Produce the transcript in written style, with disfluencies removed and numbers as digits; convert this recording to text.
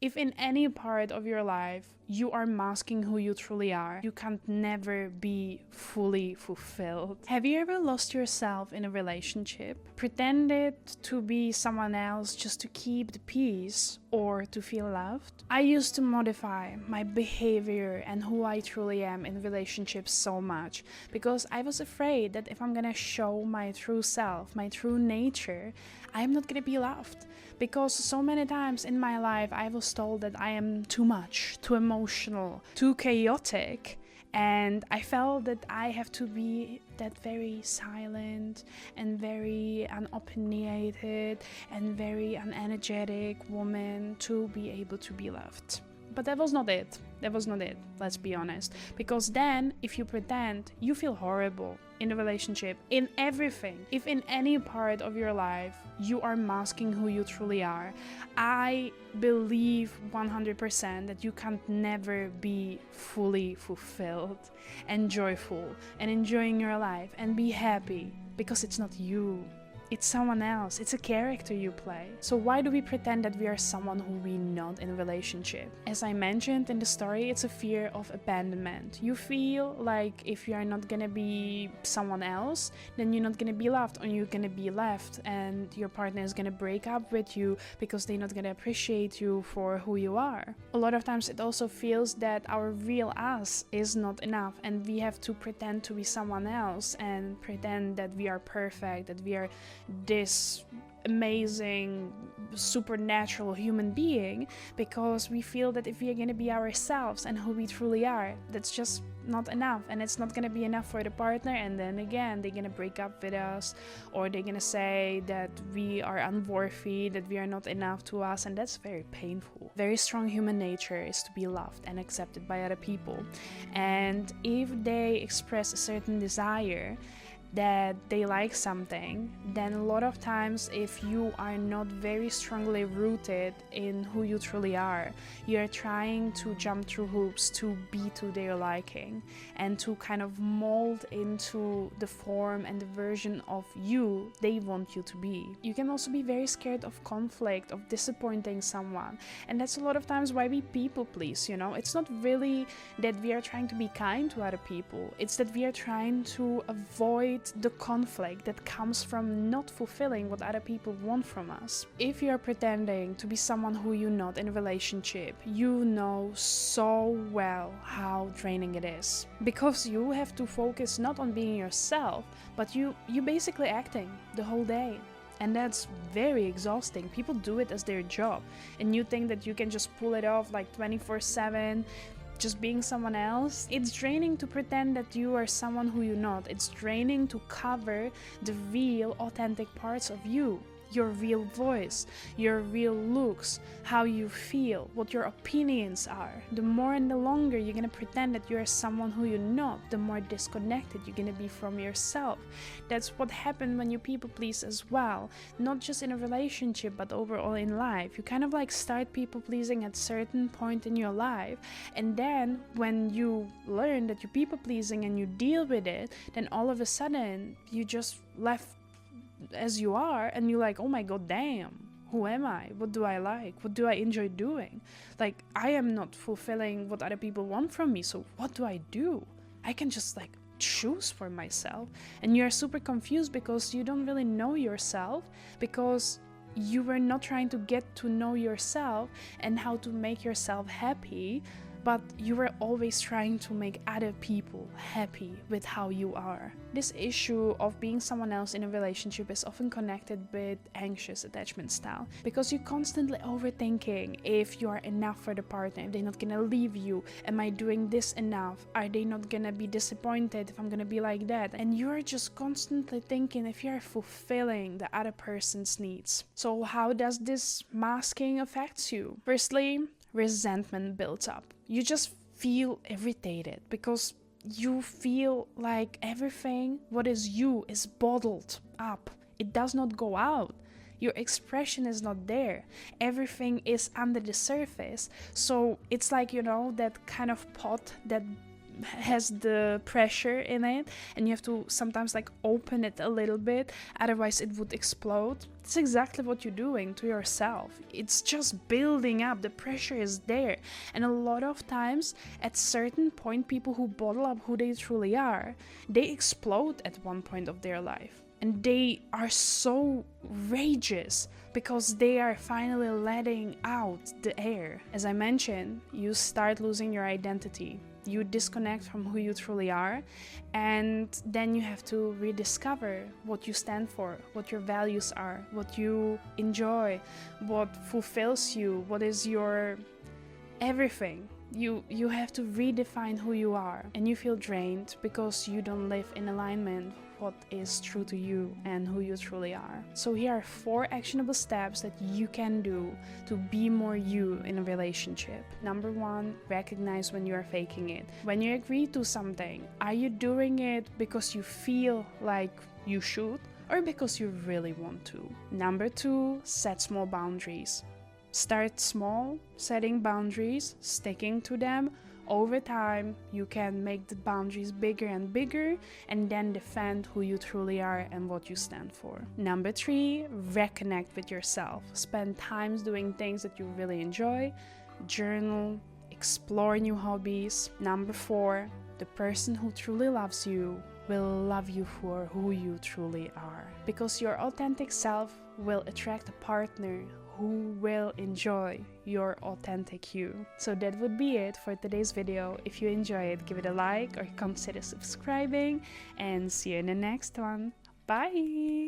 If in any part of your life you are masking who you truly are, you can never be fully fulfilled. Have you ever lost yourself in a relationship? Pretended to be someone else just to keep the peace or to feel loved? I used to modify my behavior and who I truly am in relationships so much because I was afraid that if I'm gonna show my true self, my true nature, I'm not gonna be loved. Because so many times in my life I was told that I am too much, too emotional, too chaotic, and I felt that I have to be that very silent and very unopinionated and very unenergetic woman to be able to be loved. But that was not it. That was not it, let's be honest. Because then, if you pretend, you feel horrible in a relationship, in everything. If in any part of your life you are masking who you truly are, I believe 100% that you can never be fully fulfilled and joyful and enjoying your life and be happy because it's not you. It's someone else. It's a character you play. So why do we pretend that we are someone who we're not in a relationship? As I mentioned in the story, it's a fear of abandonment. You feel like if you are not gonna be someone else, then you're not gonna be loved or you're gonna be left and your partner is gonna break up with you because they're not gonna appreciate you for who you are. A lot of times it also feels that our real us is not enough and we have to pretend to be someone else and pretend that we are perfect, that we are this amazing supernatural human being because we feel that if we are going to be ourselves and who we truly are, that's just not enough and it's not going to be enough for the partner, and then again they're going to break up with us or they're going to say that we are unworthy, that we are not enough to us, and that's very painful. Very strong human nature is to be loved and accepted by other people, and if they express a certain desire that they like something, then a lot of times if you are not very strongly rooted in who you truly are, you're trying to jump through hoops to be to their liking and to kind of mold into the form and the version of you they want you to be. You can also be very scared of conflict, of disappointing someone, and that's a lot of times why we people please, you know. It's not really that we are trying to be kind to other people, it's that we are trying to avoid the conflict that comes from not fulfilling what other people want from us. If you are pretending to be someone who you're not in a relationship, you know so well how draining it is. Because you have to focus not on being yourself, but you basically acting the whole day. And that's very exhausting. People do it as their job. And you think that you can just pull it off like 24/7, just being someone else. It's draining to pretend that you are someone who you're not. It's draining to cover the real, authentic parts of you. Your real voice, your real looks, how you feel, what your opinions are. The more and the longer you're gonna pretend that you're someone who you're not, the more disconnected you're gonna be from yourself. That's what happened when you people please as well. Not just in a relationship, but overall in life. You kind of like start people pleasing at certain point in your life, and then when you learn that you're people pleasing and you deal with it, then all of a sudden you just left as you are and you're like, oh my god, damn, who am I? What do I like? What do I enjoy doing? Like, I am not fulfilling what other people want from me, so what do I do? I can just like choose for myself. And you're super confused because you don't really know yourself, because you were not trying to get to know yourself and how to make yourself happy, but you were always trying to make other people happy with how you are. This issue of being someone else in a relationship is often connected with anxious attachment style, because you're constantly overthinking if you are enough for the partner, if they're not gonna leave you, am I doing this enough, are they not gonna be disappointed if I'm gonna be like that, and you're just constantly thinking if you're fulfilling the other person's needs. So how does this masking affect you? Firstly, resentment builds up. You just feel irritated because you feel like everything what is you is bottled up. It does not go out. Your expression is not there. Everything is under the surface. So it's like, you know, that kind of pot that has the pressure in it, and you have to sometimes like open it a little bit, otherwise it would explode. It's exactly what you're doing to yourself. It's just building up, the pressure is there. And a lot of times at certain point, people who bottle up who they truly are, they explode at one point of their life. And they are so rageous because they are finally letting out the air. As I mentioned, you start losing your identity. You disconnect from who you truly are, and then you have to rediscover what you stand for, what your values are, what you enjoy, what fulfills you, what is your everything. You have to redefine who you are, and you feel drained because you don't live in alignment what is true to you and who you truly are. So here are 4 actionable steps that you can do to be more you in a relationship. Number 1, recognize when you are faking it. When you agree to something, are you doing it because you feel like you should or because you really want to? Number 2, set small boundaries. Start small, setting boundaries, sticking to them. Over time, you can make the boundaries bigger and bigger, and then defend who you truly are and what you stand for. Number 3, reconnect with yourself. Spend time doing things that you really enjoy. Journal, explore new hobbies. Number 4, the person who truly loves you will love you for who you truly are. Because your authentic self will attract a partner who will enjoy your authentic you. So that would be it for today's video. If you enjoy it, give it a like or consider subscribing, and see you in the next one. Bye!